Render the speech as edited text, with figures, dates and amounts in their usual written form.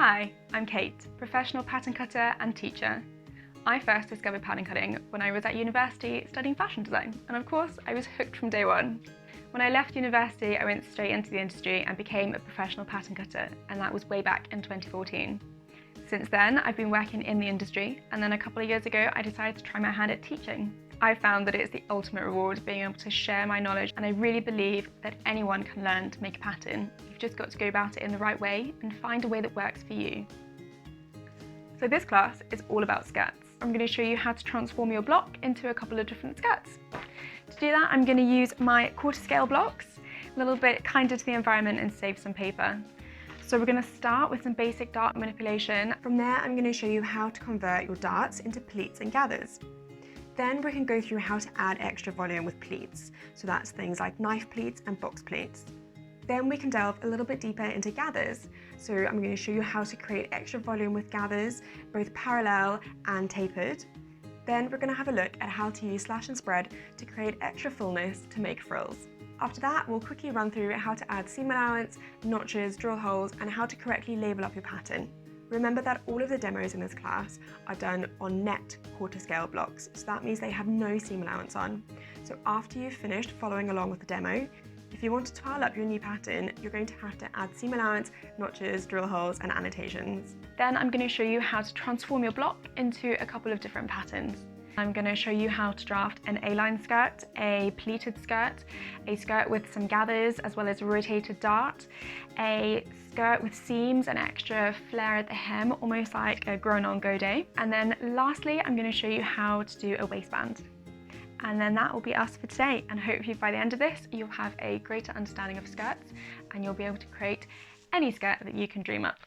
Hi, I'm Kate, professional pattern cutter and teacher. I first discovered pattern cutting when I was at university studying fashion design, and of course I was hooked from day one. When I left university, I went straight into the industry and became a professional pattern cutter, and that was way back in 2014. Since then, I've been working in the industry, and then a couple of years ago, I decided to try my hand at teaching. I found that it's the ultimate reward being able to share my knowledge, and I really believe that anyone can learn to make a pattern. You've just got to go about it in the right way and find a way that works for you. So this class is all about skirts. I'm going to show you how to transform your block into a couple of different skirts. To do that, I'm going to use my quarter scale blocks, a little bit kinder to the environment and save some paper. So we're going to start with some basic dart manipulation. From there, I'm going to show you how to convert your darts into pleats and gathers. Then we can go through how to add extra volume with pleats. So that's things like knife pleats and box pleats. Then we can delve a little bit deeper into gathers. So I'm going to show you how to create extra volume with gathers, both parallel and tapered. Then we're going to have a look at how to use slash and spread to create extra fullness to make frills. After that, we'll quickly run through how to add seam allowance, notches, drill holes, and how to correctly label up your pattern. Remember that all of the demos in this class are done on net quarter scale blocks, so that means they have no seam allowance on. So after you've finished following along with the demo, if you want to twirl up your new pattern, you're going to have to add seam allowance, notches, drill holes, and annotations. Then I'm going to show you how to transform your block into a couple of different patterns. I'm going to show you how to draft an A-line skirt, a pleated skirt, a skirt with some gathers as well as a rotated dart, a skirt with seams and extra flare at the hem, almost like a grown-on godet. And then lastly, I'm going to show you how to do a waistband. And then that will be us for today, and hopefully by the end of this you'll have a greater understanding of skirts and you'll be able to create any skirt that you can dream up.